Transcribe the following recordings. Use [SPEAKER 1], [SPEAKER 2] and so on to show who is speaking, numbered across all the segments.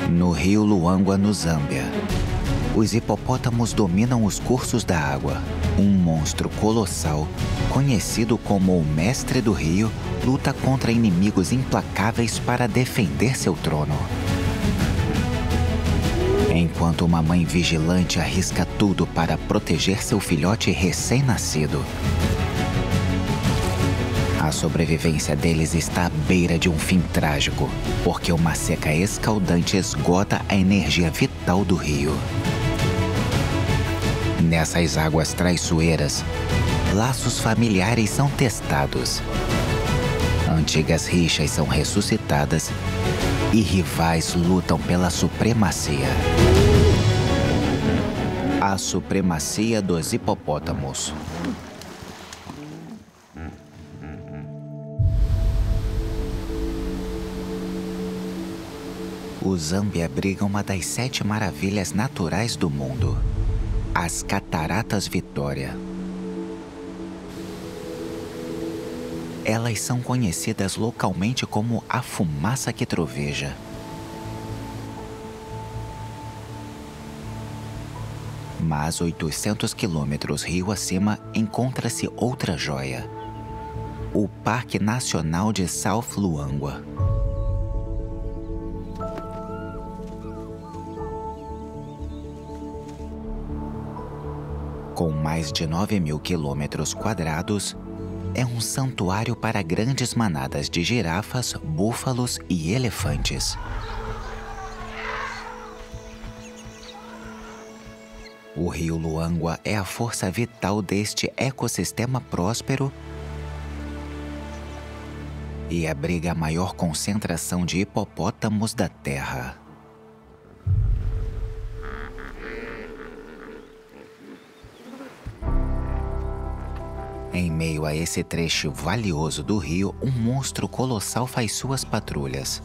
[SPEAKER 1] No rio Luangwa, no Zâmbia, os hipopótamos dominam os cursos da água. Um monstro colossal, conhecido como o Mestre do Rio, luta contra inimigos implacáveis para defender seu trono. Enquanto uma mãe vigilante arrisca tudo para proteger seu filhote recém-nascido. A sobrevivência deles está à beira de um fim trágico, porque uma seca escaldante esgota a energia vital do rio. Nessas águas traiçoeiras, laços familiares são testados. Antigas rixas são ressuscitadas e rivais lutam pela supremacia. A supremacia dos hipopótamos. O Zâmbia abriga uma das 7 maravilhas naturais do mundo, as Cataratas Vitória. Elas são conhecidas localmente como a fumaça que troveja. Mas 800 quilômetros rio acima encontra-se outra joia, o Parque Nacional de South Luangwa. Com mais de 9.000 quilômetros quadrados, é um santuário para grandes manadas de girafas, búfalos e elefantes. O rio Luangwa é a força vital deste ecossistema próspero e abriga a maior concentração de hipopótamos da Terra. Em meio a esse trecho valioso do rio, um monstro colossal faz suas patrulhas,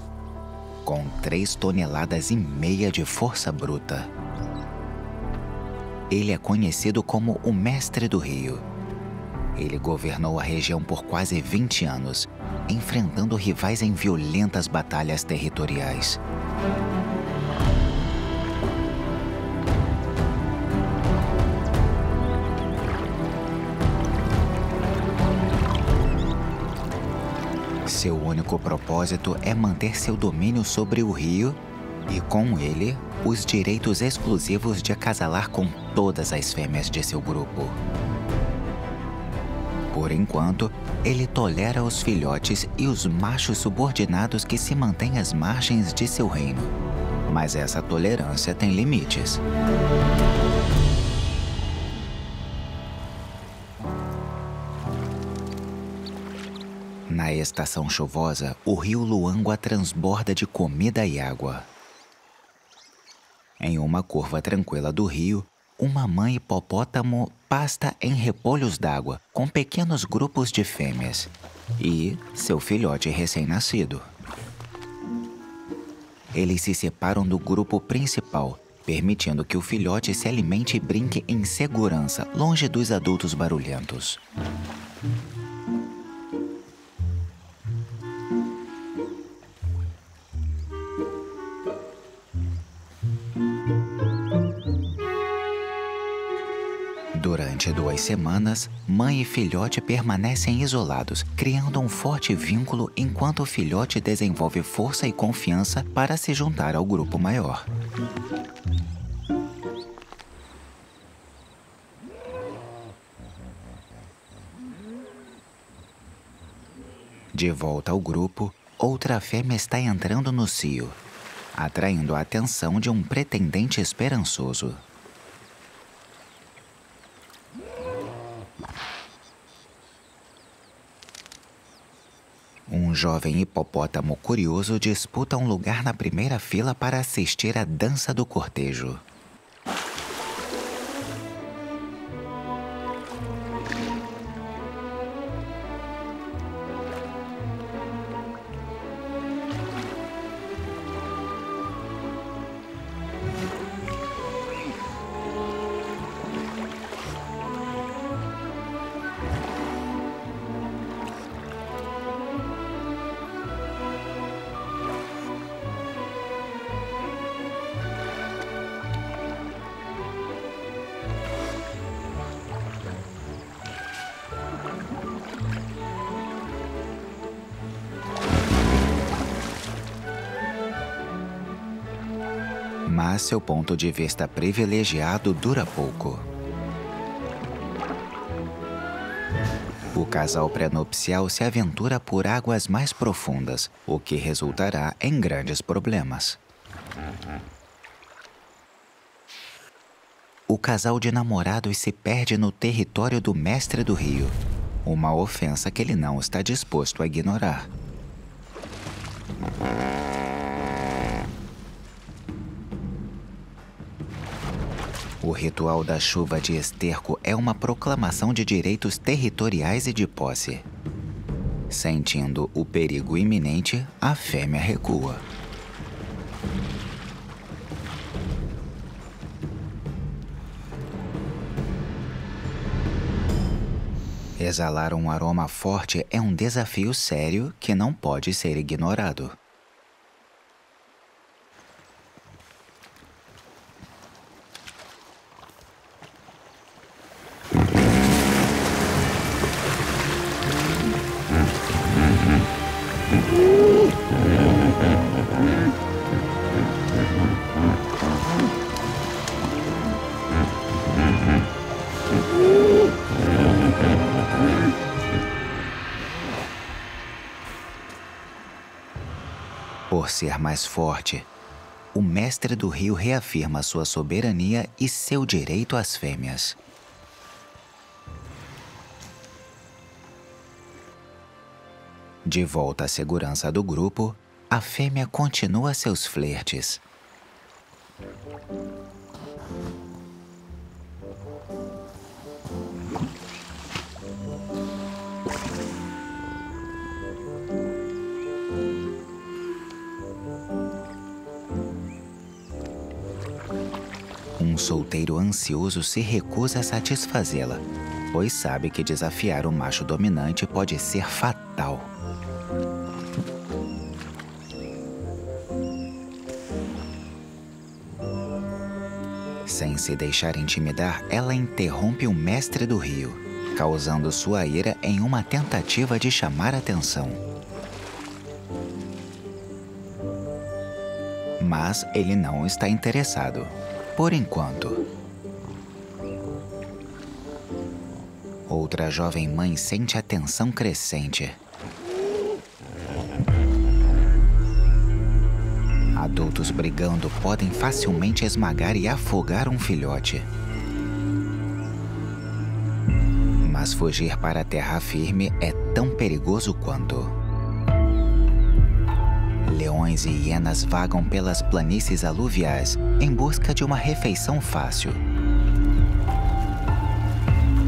[SPEAKER 1] com 3,5 toneladas de força bruta. Ele é conhecido como o Mestre do Rio. Ele governou a região por quase 20 anos, enfrentando rivais em violentas batalhas territoriais. Seu único propósito é manter seu domínio sobre o rio e, com ele, os direitos exclusivos de acasalar com todas as fêmeas de seu grupo. Por enquanto, ele tolera os filhotes e os machos subordinados que se mantêm às margens de seu reino. Mas essa tolerância tem limites. Na estação chuvosa, o rio Luangwa transborda de comida e água. Em uma curva tranquila do rio, uma mãe hipopótamo pasta em repolhos d'água com pequenos grupos de fêmeas e seu filhote recém-nascido. Eles se separam do grupo principal, permitindo que o filhote se alimente e brinque em segurança, longe dos adultos barulhentos. Durante 2 semanas, mãe e filhote permanecem isolados, criando um forte vínculo enquanto o filhote desenvolve força e confiança para se juntar ao grupo maior. De volta ao grupo, outra fêmea está entrando no cio, atraindo a atenção de um pretendente esperançoso. Um jovem hipopótamo curioso disputa um lugar na primeira fila para assistir à dança do cortejo. Mas seu ponto de vista privilegiado dura pouco. O casal pré-nupcial se aventura por águas mais profundas, o que resultará em grandes problemas. O casal de namorados se perde no território do Mestre do Rio, uma ofensa que ele não está disposto a ignorar. O ritual da chuva de esterco é uma proclamação de direitos territoriais e de posse. Sentindo o perigo iminente, a fêmea recua. Exalar um aroma forte é um desafio sério que não pode ser ignorado. Por ser mais forte, o Mestre do Rio reafirma sua soberania e seu direito às fêmeas. De volta à segurança do grupo, a fêmea continua seus flertes. Um solteiro ansioso se recusa a satisfazê-la, pois sabe que desafiar o macho dominante pode ser fatal. Sem se deixar intimidar, ela interrompe o Mestre do Rio, causando sua ira em uma tentativa de chamar atenção. Mas ele não está interessado, por enquanto. Outra jovem mãe sente a tensão crescente. Adultos brigando podem facilmente esmagar e afogar um filhote. Mas fugir para a terra firme é tão perigoso quanto. Leões e hienas vagam pelas planícies aluviais em busca de uma refeição fácil.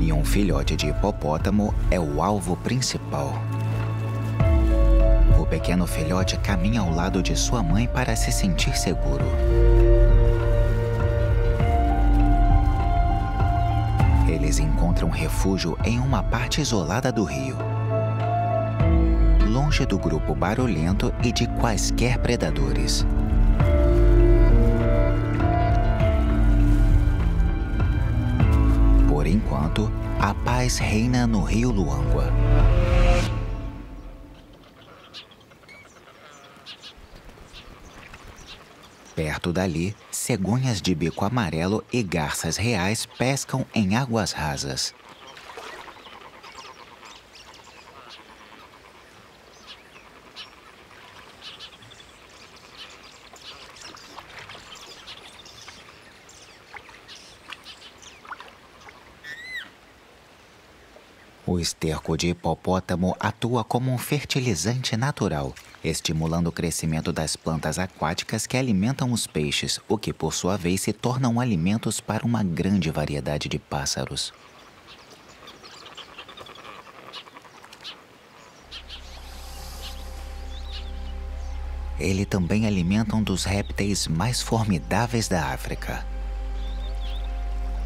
[SPEAKER 1] E um filhote de hipopótamo é o alvo principal. O pequeno filhote caminha ao lado de sua mãe para se sentir seguro. Eles encontram refúgio em uma parte isolada do rio, longe do grupo barulhento e de quaisquer predadores. Por enquanto, a paz reina no rio Luangwa. Perto dali, cegonhas de bico amarelo e garças reais pescam em águas rasas. O esterco de hipopótamo atua como um fertilizante natural, estimulando o crescimento das plantas aquáticas que alimentam os peixes, o que por sua vez se tornam alimentos para uma grande variedade de pássaros. Ele também alimenta um dos répteis mais formidáveis da África.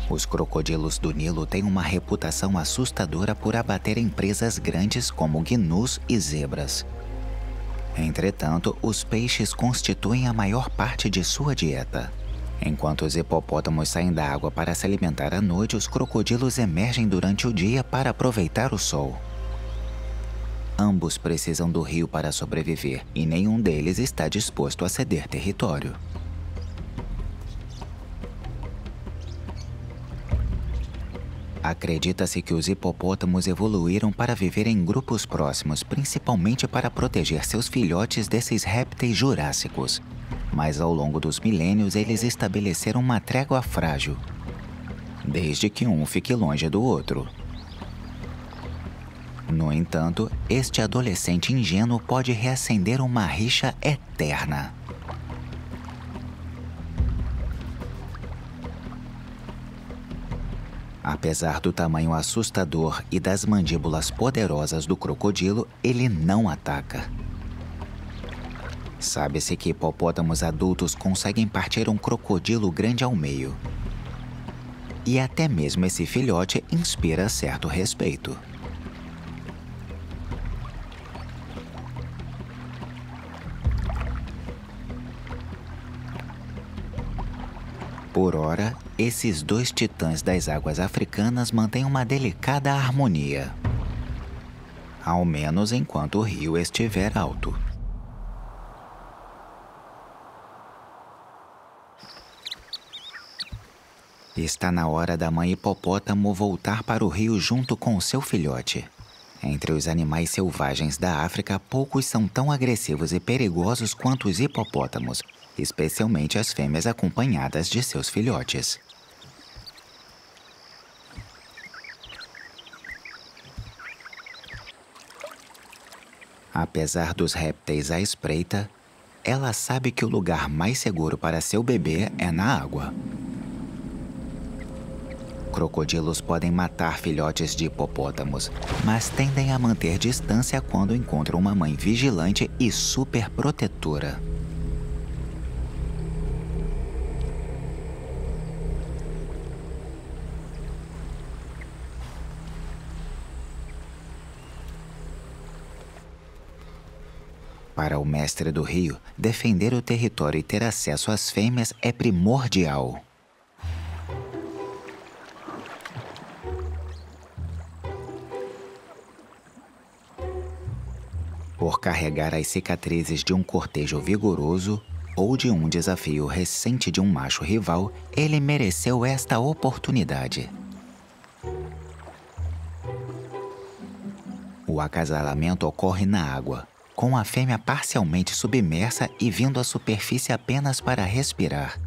[SPEAKER 1] Os crocodilos do Nilo têm uma reputação assustadora por abaterem presas grandes como gnus e zebras. Entretanto, os peixes constituem a maior parte de sua dieta. Enquanto os hipopótamos saem da água para se alimentar à noite, os crocodilos emergem durante o dia para aproveitar o sol. Ambos precisam do rio para sobreviver e nenhum deles está disposto a ceder território. Acredita-se que os hipopótamos evoluíram para viver em grupos próximos, principalmente para proteger seus filhotes desses répteis jurássicos. Mas ao longo dos milênios, eles estabeleceram uma trégua frágil, desde que um fique longe do outro. No entanto, este adolescente ingênuo pode reacender uma rixa eterna. Apesar do tamanho assustador e das mandíbulas poderosas do crocodilo, ele não ataca. Sabe-se que hipopótamos adultos conseguem partir um crocodilo grande ao meio. E até mesmo esse filhote inspira certo respeito. Por ora, esses dois titãs das águas africanas mantêm uma delicada harmonia. Ao menos enquanto o rio estiver alto. Está na hora da mãe hipopótamo voltar para o rio junto com o seu filhote. Entre os animais selvagens da África, poucos são tão agressivos e perigosos quanto os hipopótamos, especialmente as fêmeas acompanhadas de seus filhotes. Apesar dos répteis à espreita, ela sabe que o lugar mais seguro para seu bebê é na água. Crocodilos podem matar filhotes de hipopótamos, mas tendem a manter distância quando encontram uma mãe vigilante e super protetora. Para o mestre do rio, defender o território e ter acesso às fêmeas é primordial. Por carregar as cicatrizes de um cortejo vigoroso ou de um desafio recente de um macho rival, ele mereceu esta oportunidade. O acasalamento ocorre na água, com a fêmea parcialmente submersa e vindo à superfície apenas para respirar.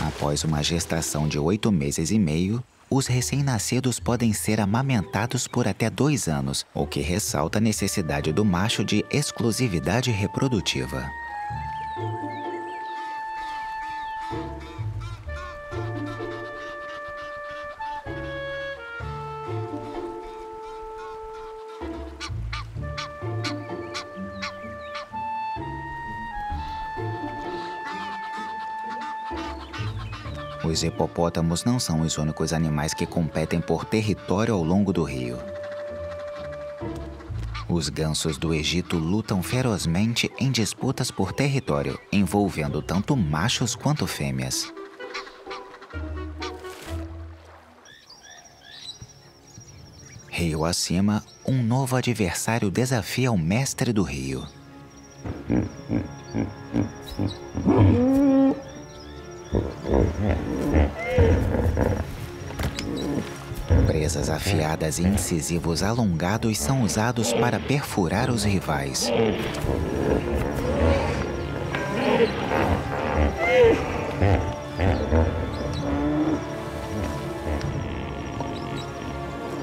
[SPEAKER 1] Após uma gestação de 8 meses e meio, os recém-nascidos podem ser amamentados por até 2 anos, o que ressalta a necessidade do macho de exclusividade reprodutiva. Os hipopótamos não são os únicos animais que competem por território ao longo do rio. Os gansos do Egito lutam ferozmente em disputas por território, envolvendo tanto machos quanto fêmeas. Rio acima, um novo adversário desafia o mestre do rio. Presas afiadas e incisivos alongados são usados para perfurar os rivais.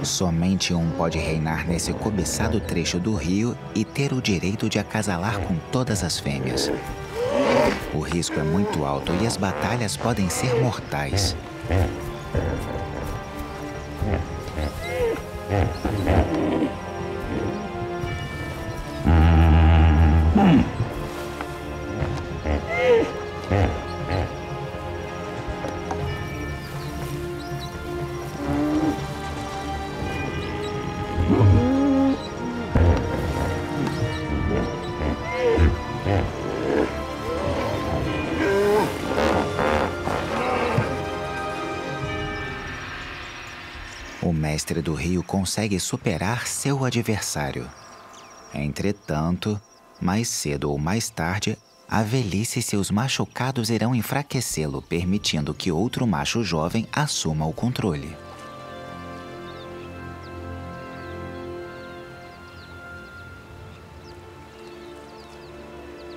[SPEAKER 1] Somente um pode reinar nesse cobiçado trecho do rio e ter o direito de acasalar com todas as fêmeas. O risco é muito alto e as batalhas podem ser mortais. O mestre do rio consegue superar seu adversário. Entretanto, mais cedo ou mais tarde, A velhice e seus machucados irão enfraquecê-lo, permitindo que outro macho jovem assuma o controle.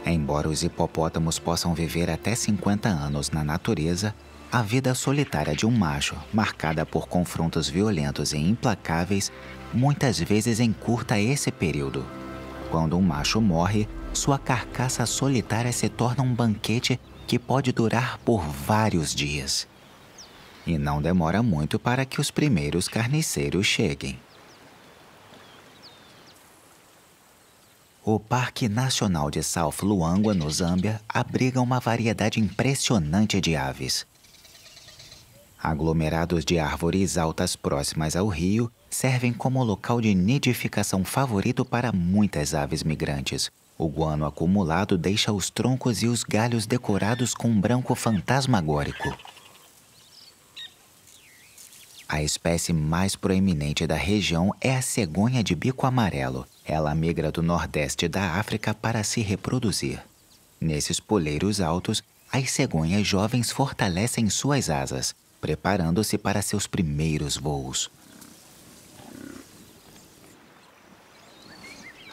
[SPEAKER 1] Embora os hipopótamos possam viver até 50 anos na natureza, a vida solitária de um macho, marcada por confrontos violentos e implacáveis, muitas vezes encurta esse período. Quando um macho morre, sua carcaça solitária se torna um banquete que pode durar por vários dias. E não demora muito para que os primeiros carniceiros cheguem. O Parque Nacional de South Luangwa, no Zâmbia, abriga uma variedade impressionante de aves. Aglomerados de árvores altas próximas ao rio servem como local de nidificação favorito para muitas aves migrantes. O guano acumulado deixa os troncos e os galhos decorados com um branco fantasmagórico. A espécie mais proeminente da região é a cegonha de bico amarelo. Ela migra do nordeste da África para se reproduzir. Nesses poleiros altos, as cegonhas jovens fortalecem suas asas, preparando-se para seus primeiros voos.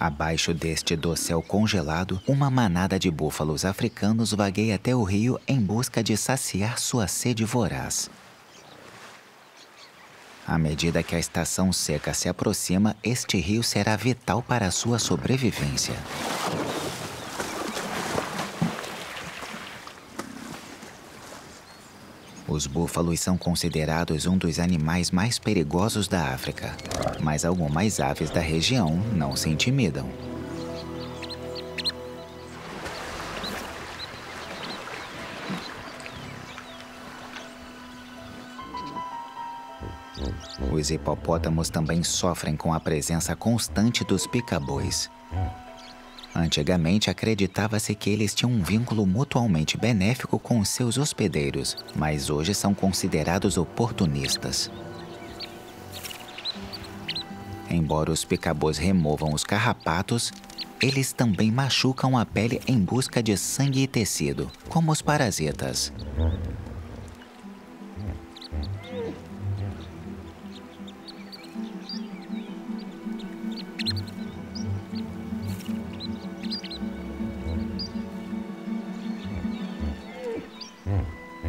[SPEAKER 1] Abaixo deste dossel congelado, uma manada de búfalos africanos vagueia até o rio em busca de saciar sua sede voraz. À medida que a estação seca se aproxima, este rio será vital para a sua sobrevivência. Os búfalos são considerados um dos animais mais perigosos da África, mas algumas aves da região não se intimidam. Os hipopótamos também sofrem com a presença constante dos pica-bois. Antigamente, acreditava-se que eles tinham um vínculo mutuamente benéfico com os seus hospedeiros, mas hoje são considerados oportunistas. Embora os pica-bois removam os carrapatos, eles também machucam a pele em busca de sangue e tecido, como os parasitas.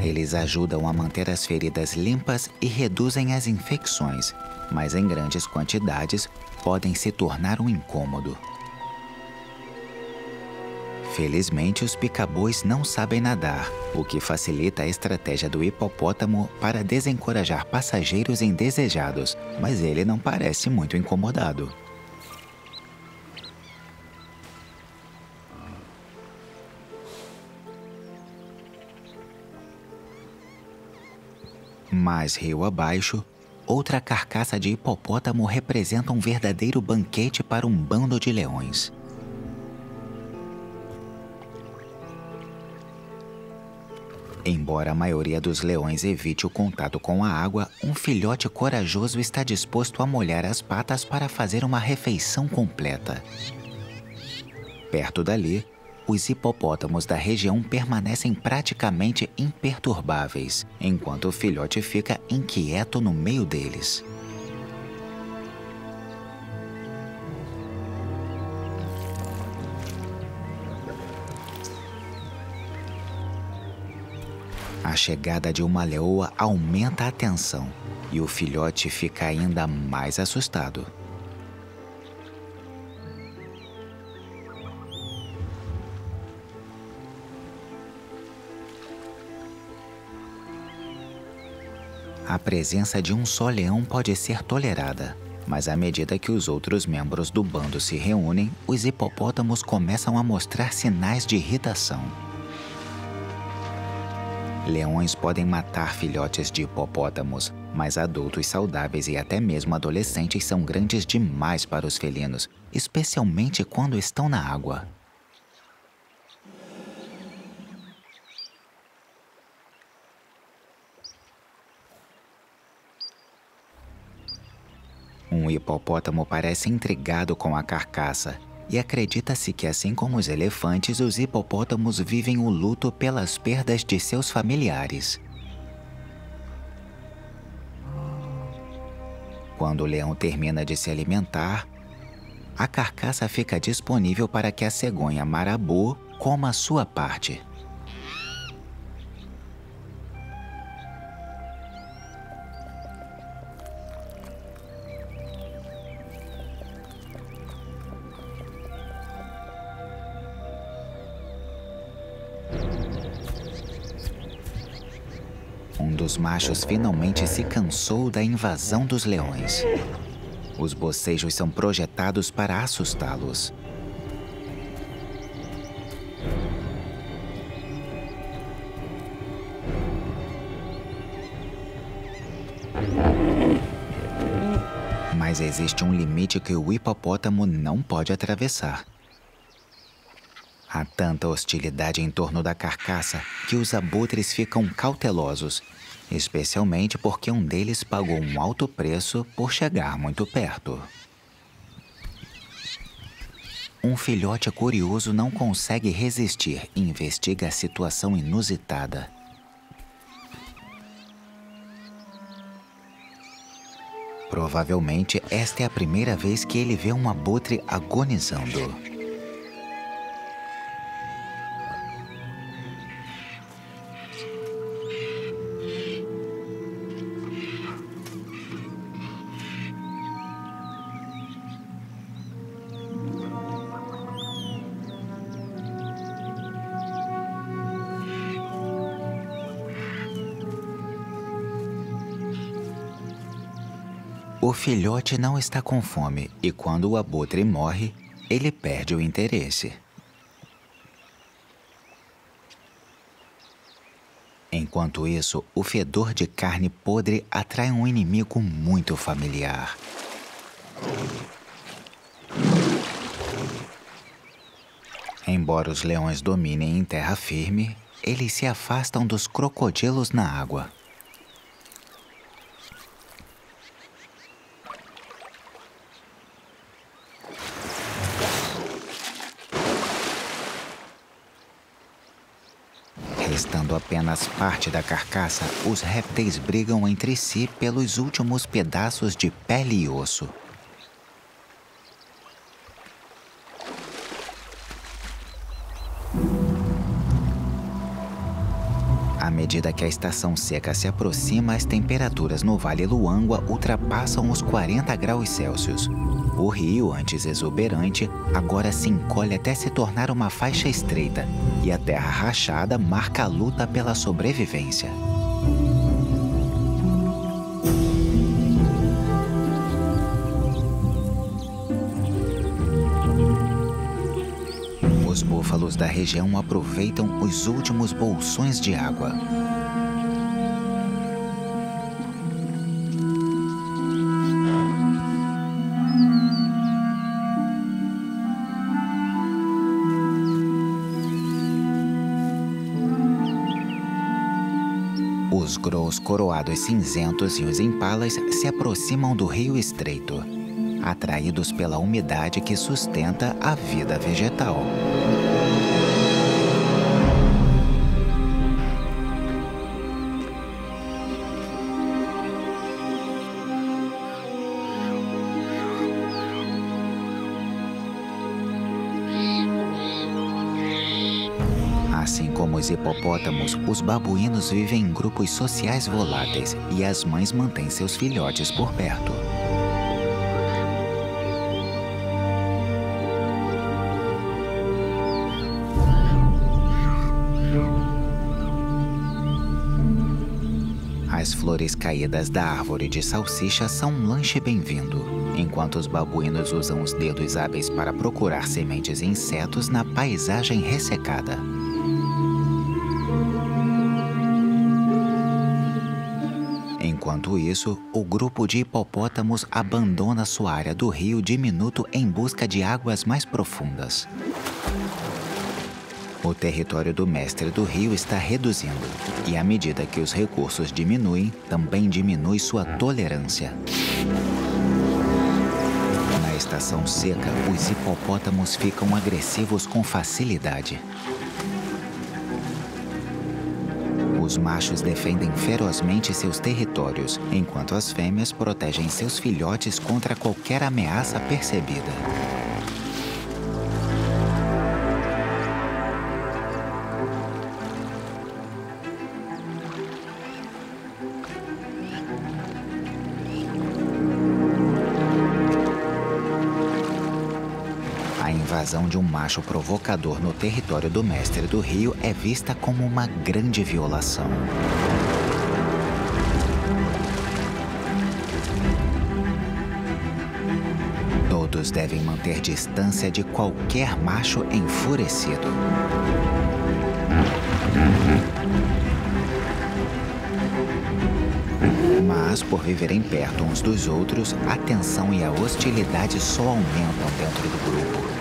[SPEAKER 1] Eles ajudam a manter as feridas limpas e reduzem as infecções, mas em grandes quantidades podem se tornar um incômodo. Felizmente, os pica-bois não sabem nadar, o que facilita a estratégia do hipopótamo para desencorajar passageiros indesejados, mas ele não parece muito incomodado. Mais rio abaixo, outra carcaça de hipopótamo representa um verdadeiro banquete para um bando de leões. Embora a maioria dos leões evite o contato com a água, um filhote corajoso está disposto a molhar as patas para fazer uma refeição completa. Perto dali, os hipopótamos da região permanecem praticamente imperturbáveis, enquanto o filhote fica inquieto no meio deles. A chegada de uma leoa aumenta a tensão e o filhote fica ainda mais assustado. A presença de um só leão pode ser tolerada, mas à medida que os outros membros do bando se reúnem, os hipopótamos começam a mostrar sinais de irritação. Leões podem matar filhotes de hipopótamos, mas adultos saudáveis e até mesmo adolescentes são grandes demais para os felinos, especialmente quando estão na água. Um hipopótamo parece intrigado com a carcaça e acredita-se que, assim como os elefantes, os hipopótamos vivem o luto pelas perdas de seus familiares. Quando o leão termina de se alimentar, a carcaça fica disponível para que a cegonha marabu coma a sua parte. Um dos machos finalmente se cansou da invasão dos leões. Os bocejos são projetados para assustá-los. Mas existe um limite que o hipopótamo não pode atravessar. Há tanta hostilidade em torno da carcaça que os abutres ficam cautelosos, especialmente porque um deles pagou um alto preço por chegar muito perto. Um filhote curioso não consegue resistir e investiga a situação inusitada. Provavelmente esta é a primeira vez que ele vê um abutre agonizando. O filhote não está com fome e quando o abutre morre, ele perde o interesse. Enquanto isso, o fedor de carne podre atrai um inimigo muito familiar. Embora os leões dominem em terra firme, eles se afastam dos crocodilos na água. Restando apenas parte da carcaça, os répteis brigam entre si pelos últimos pedaços de pele e osso. À medida que a estação seca se aproxima, as temperaturas no Vale Luangwa ultrapassam os 40 graus Celsius. O rio, antes exuberante, agora se encolhe até se tornar uma faixa estreita, e a terra rachada marca a luta pela sobrevivência. Os búfalos da região aproveitam os últimos bolsões de água. Os grous coroados cinzentos e os impalas se aproximam do rio estreito, atraídos pela umidade que sustenta a vida vegetal. Assim como os hipopótamos, os babuínos vivem em grupos sociais voláteis e as mães mantêm seus filhotes por perto. As flores caídas da árvore de salsicha são um lanche bem-vindo, enquanto os babuínos usam os dedos hábeis para procurar sementes e insetos na paisagem ressecada. Enquanto isso, o grupo de hipopótamos abandona sua área do rio diminuto em busca de águas mais profundas. O território do mestre do rio está reduzindo, e à medida que os recursos diminuem, também diminui sua tolerância. Na estação seca, os hipopótamos ficam agressivos com facilidade. Os machos defendem ferozmente seus territórios, enquanto as fêmeas protegem seus filhotes contra qualquer ameaça percebida. A invasão de um macho provocador no território do mestre do rio é vista como uma grande violação. Todos devem manter distância de qualquer macho enfurecido. Mas, por viverem perto uns dos outros, a tensão e a hostilidade só aumentam dentro do grupo.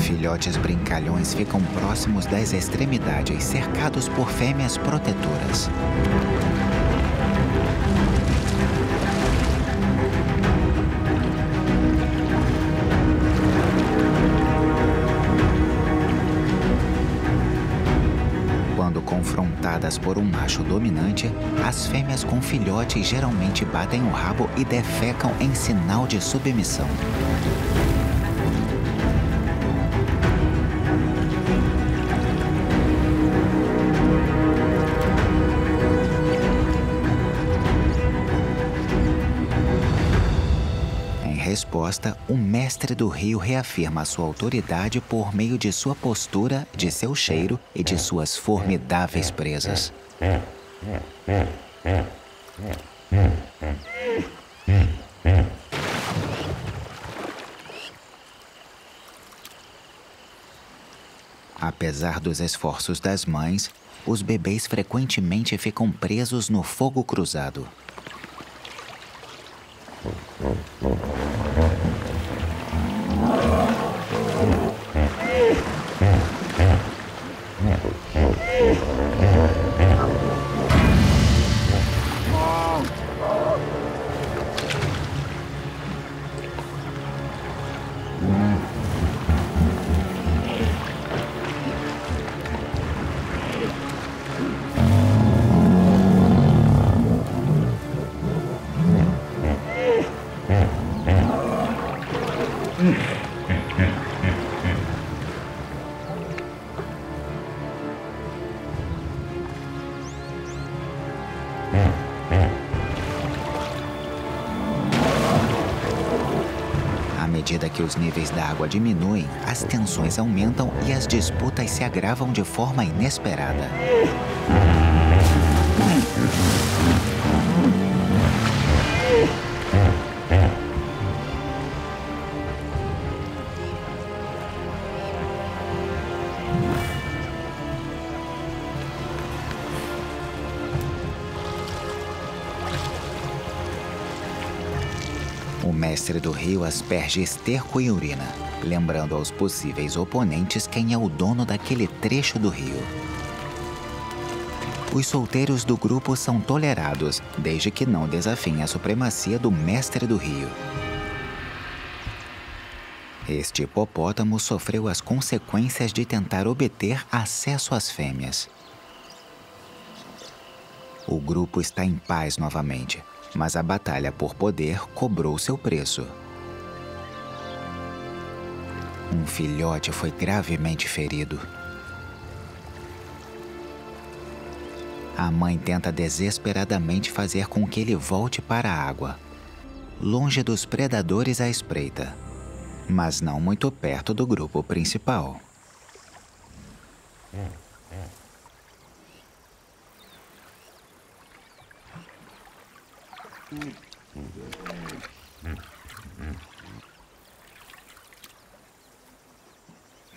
[SPEAKER 1] Filhotes brincalhões ficam próximos das extremidades, cercados por fêmeas protetoras. Quando confrontadas por um macho dominante, as fêmeas com filhotes geralmente batem o rabo e defecam em sinal de submissão. Em resposta, o mestre do rio reafirma sua autoridade por meio de sua postura, de seu cheiro e de suas formidáveis presas. Apesar dos esforços das mães, os bebês frequentemente ficam presos no fogo cruzado. À medida que os níveis da água diminuem, as tensões aumentam e as disputas se agravam de forma inesperada. O mestre do rio asperge esterco e urina, lembrando aos possíveis oponentes quem é o dono daquele trecho do rio. Os solteiros do grupo são tolerados, desde que não desafiem a supremacia do mestre do rio. Este hipopótamo sofreu as consequências de tentar obter acesso às fêmeas. O grupo está em paz novamente, mas a batalha por poder cobrou seu preço. Um filhote foi gravemente ferido. A mãe tenta desesperadamente fazer com que ele volte para a água, longe dos predadores à espreita, mas não muito perto do grupo principal.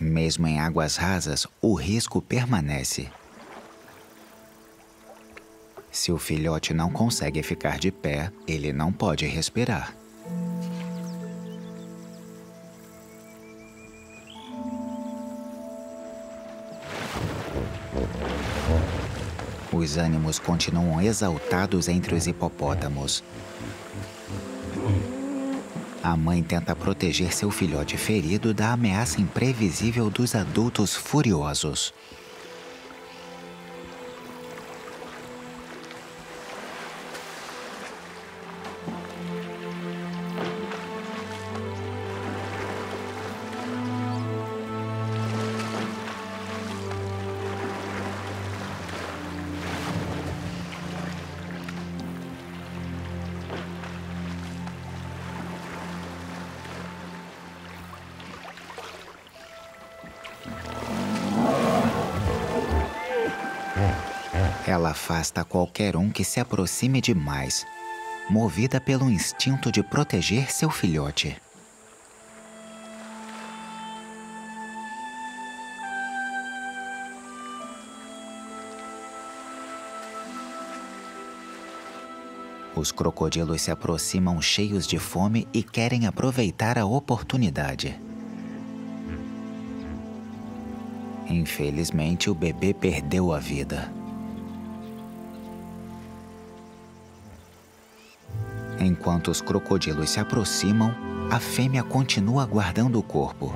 [SPEAKER 1] Mesmo em águas rasas, o risco permanece. Se o filhote não consegue ficar de pé, ele não pode respirar. Os ânimos continuam exaltados entre os hipopótamos. A mãe tenta proteger seu filhote ferido da ameaça imprevisível dos adultos furiosos. Ela afasta qualquer um que se aproxime demais, movida pelo instinto de proteger seu filhote. Os crocodilos se aproximam cheios de fome e querem aproveitar a oportunidade. Infelizmente, o bebê perdeu a vida. Enquanto os crocodilos se aproximam, a fêmea continua guardando o corpo.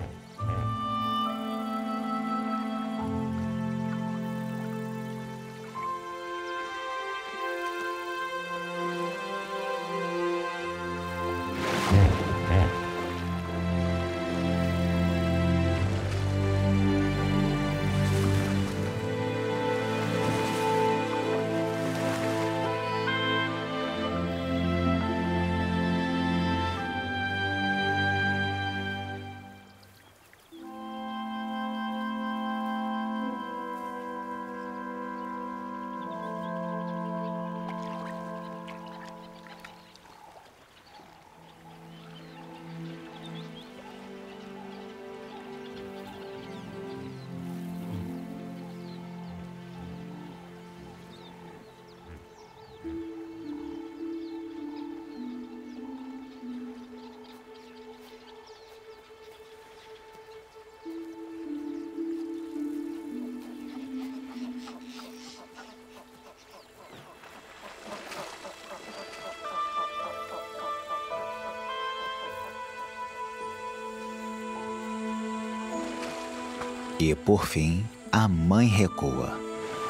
[SPEAKER 1] E, por fim, a mãe recua,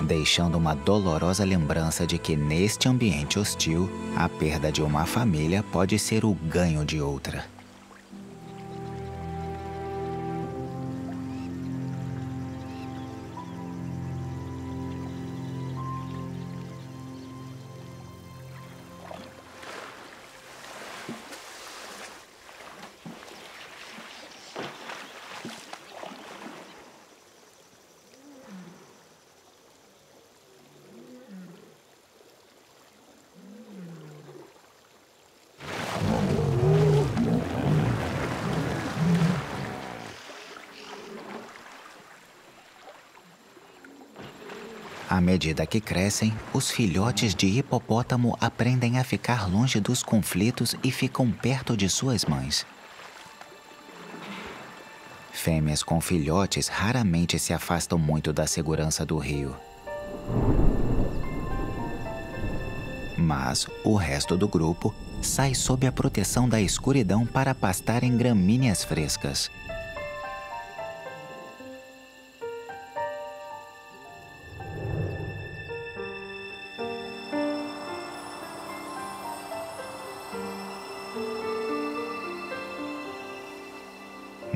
[SPEAKER 1] deixando uma dolorosa lembrança de que, neste ambiente hostil, a perda de uma família pode ser o ganho de outra. À medida que crescem, os filhotes de hipopótamo aprendem a ficar longe dos conflitos e ficam perto de suas mães. Fêmeas com filhotes raramente se afastam muito da segurança do rio. Mas o resto do grupo sai sob a proteção da escuridão para pastar em gramíneas frescas.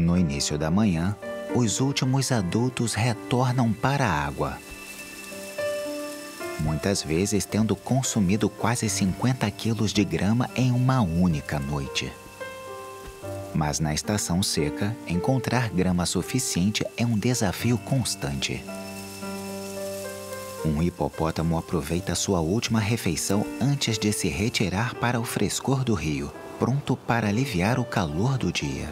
[SPEAKER 1] No início da manhã, os últimos adultos retornam para a água. Muitas vezes tendo consumido quase 50 quilos de grama em uma única noite. Mas na estação seca, encontrar grama suficiente é um desafio constante. Um hipopótamo aproveita sua última refeição antes de se retirar para o frescor do rio, pronto para aliviar o calor do dia.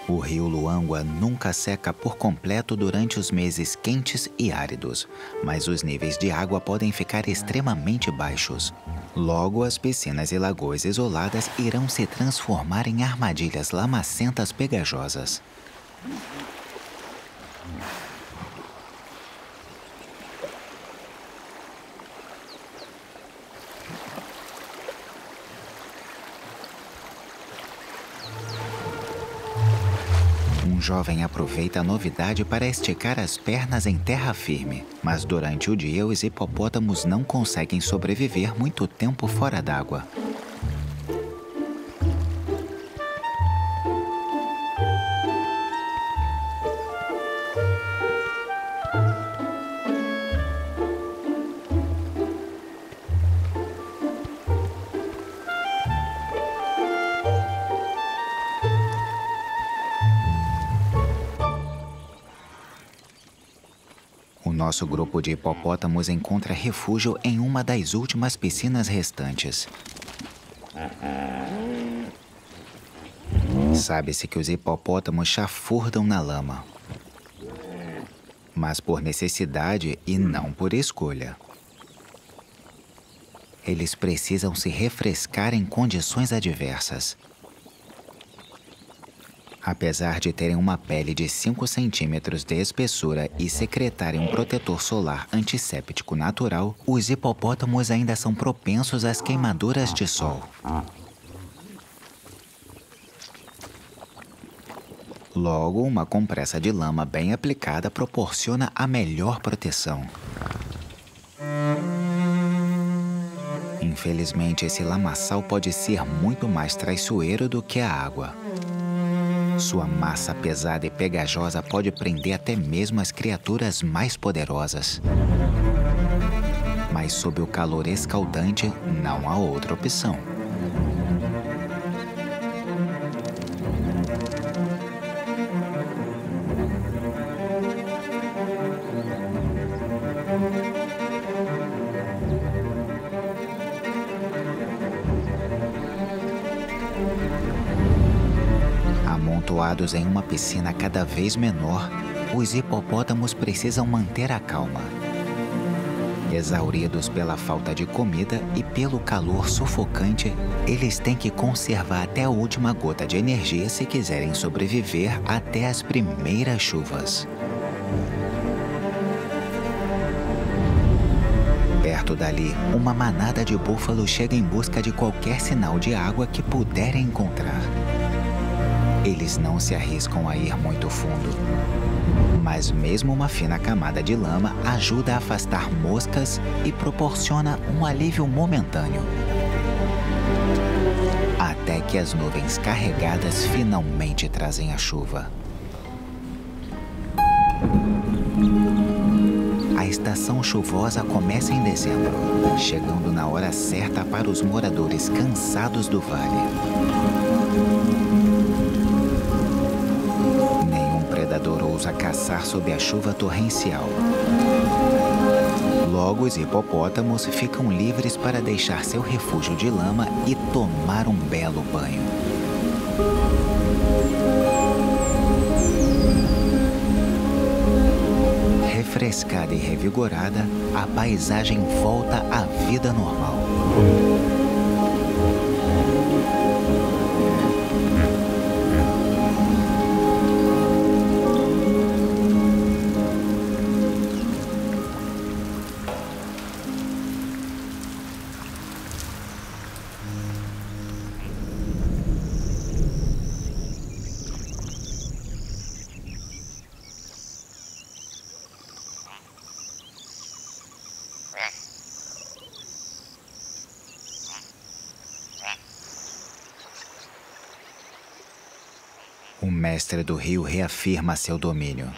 [SPEAKER 1] O rio Luangwa nunca seca por completo durante os meses quentes e áridos, mas os níveis de água podem ficar extremamente baixos. Logo, as piscinas e lagoas isoladas irão se transformar em armadilhas lamacentas pegajosas. Um jovem aproveita a novidade para esticar as pernas em terra firme, mas durante o dia os hipopótamos não conseguem sobreviver muito tempo fora d'água. Nosso grupo de hipopótamos encontra refúgio em uma das últimas piscinas restantes. Sabe-se que os hipopótamos chafurdam na lama, mas por necessidade e não por escolha. Eles precisam se refrescar em condições adversas. Apesar de terem uma pele de 5 centímetros de espessura e secretarem um protetor solar antisséptico natural, os hipopótamos ainda são propensos às queimaduras de sol. Logo, uma compressa de lama bem aplicada proporciona a melhor proteção. Infelizmente, esse lamaçal pode ser muito mais traiçoeiro do que a água. Sua massa pesada e pegajosa pode prender até mesmo as criaturas mais poderosas. Mas sob o calor escaldante, não há outra opção. Amontoados em uma piscina cada vez menor, os hipopótamos precisam manter a calma. Exauridos pela falta de comida e pelo calor sufocante, eles têm que conservar até a última gota de energia se quiserem sobreviver até as primeiras chuvas. Perto dali, uma manada de búfalos chega em busca de qualquer sinal de água que puderem encontrar. Eles não se arriscam a ir muito fundo, mas mesmo uma fina camada de lama ajuda a afastar moscas e proporciona um alívio momentâneo. Até que as nuvens carregadas finalmente trazem a chuva. A estação chuvosa começa em dezembro, chegando na hora certa para os moradores cansados do vale. Predador ousa caçar sob a chuva torrencial. Logo, os hipopótamos ficam livres para deixar seu refúgio de lama e tomar um belo banho. Refrescada e revigorada, a paisagem volta à vida normal. O mestre do rio reafirma seu domínio,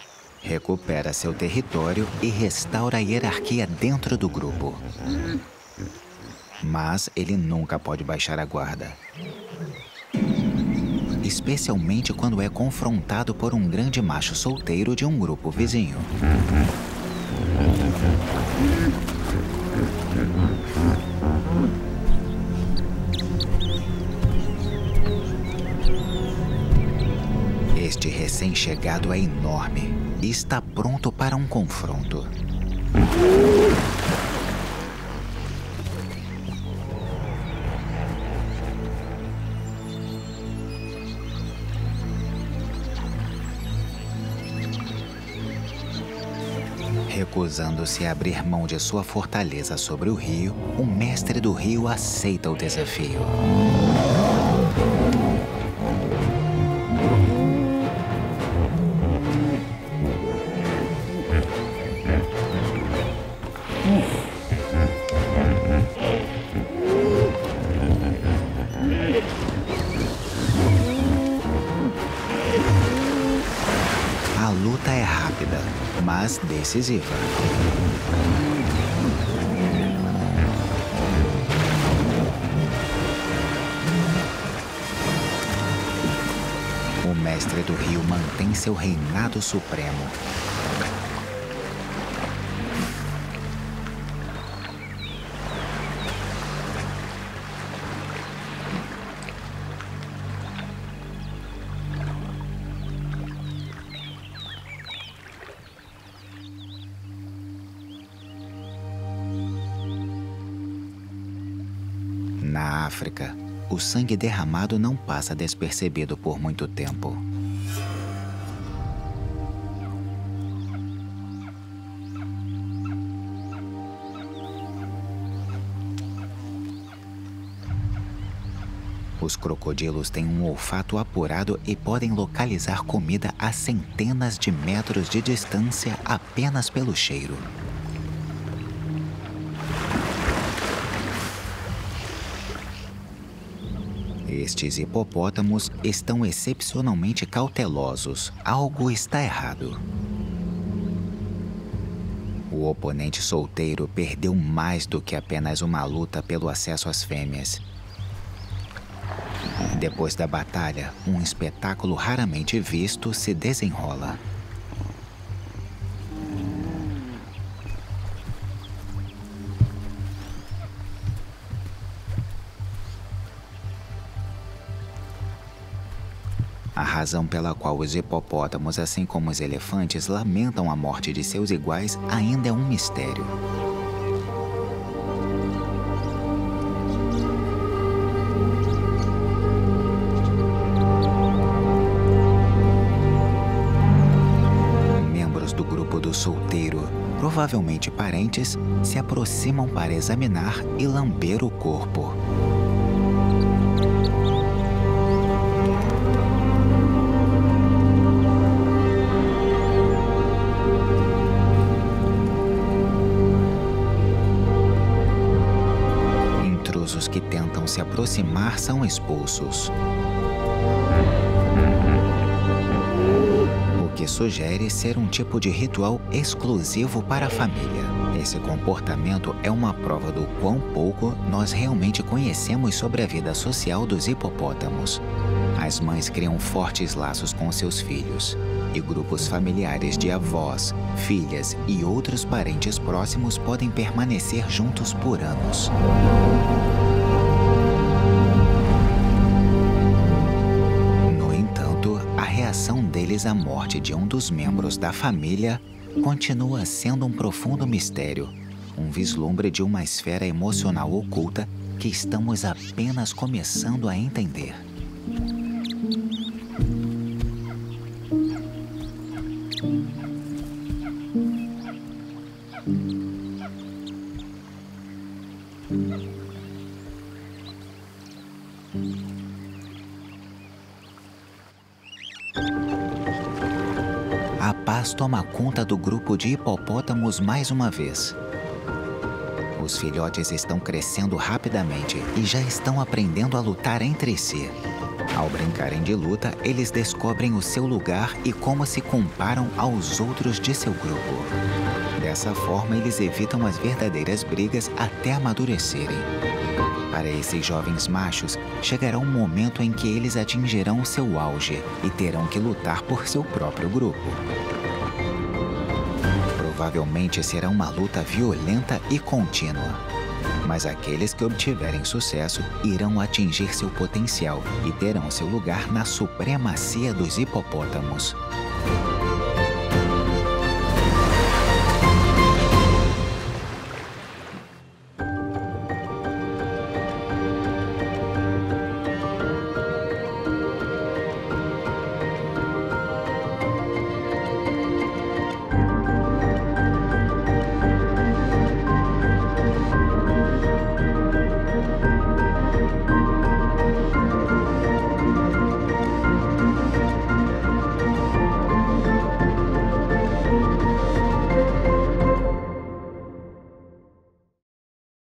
[SPEAKER 1] recupera seu território e restaura a hierarquia dentro do grupo. Mas ele nunca pode baixar a guarda, especialmente quando é confrontado por um grande macho solteiro de um grupo vizinho. Este recém-chegado é enorme e está pronto para um confronto. Recusando-se a abrir mão de sua fortaleza sobre o rio, o mestre do rio aceita o desafio. A luta é rápida, mas decisiva. O mestre do rio mantém seu reinado supremo. Na África, o sangue derramado não passa despercebido por muito tempo. Os crocodilos têm um olfato apurado e podem localizar comida a centenas de metros de distância apenas pelo cheiro. Estes hipopótamos estão excepcionalmente cautelosos. Algo está errado. O oponente solteiro perdeu mais do que apenas uma luta pelo acesso às fêmeas. Depois da batalha, um espetáculo raramente visto se desenrola. A razão pela qual os hipopótamos, assim como os elefantes, lamentam a morte de seus iguais ainda é um mistério. Membros do grupo do solteiro, provavelmente parentes, se aproximam para examinar e lamber o corpo. Os que tentam se aproximar são expulsos. O que sugere ser um tipo de ritual exclusivo para a família. Esse comportamento é uma prova do quão pouco nós realmente conhecemos sobre a vida social dos hipopótamos. As mães criam fortes laços com seus filhos, e grupos familiares de avós, filhas e outros parentes próximos podem permanecer juntos por anos. A reação deles à morte de um dos membros da família continua sendo um profundo mistério, um vislumbre de uma esfera emocional oculta que estamos apenas começando a entender. A paz toma conta do grupo de hipopótamos mais uma vez. Os filhotes estão crescendo rapidamente e já estão aprendendo a lutar entre si. Ao brincarem de luta, eles descobrem o seu lugar e como se comparam aos outros de seu grupo. Dessa forma, eles evitam as verdadeiras brigas até amadurecerem. Para esses jovens machos, chegará um momento em que eles atingirão o seu auge e terão que lutar por seu próprio grupo. Provavelmente será uma luta violenta e contínua. Mas aqueles que obtiverem sucesso irão atingir seu potencial e terão seu lugar na supremacia dos hipopótamos.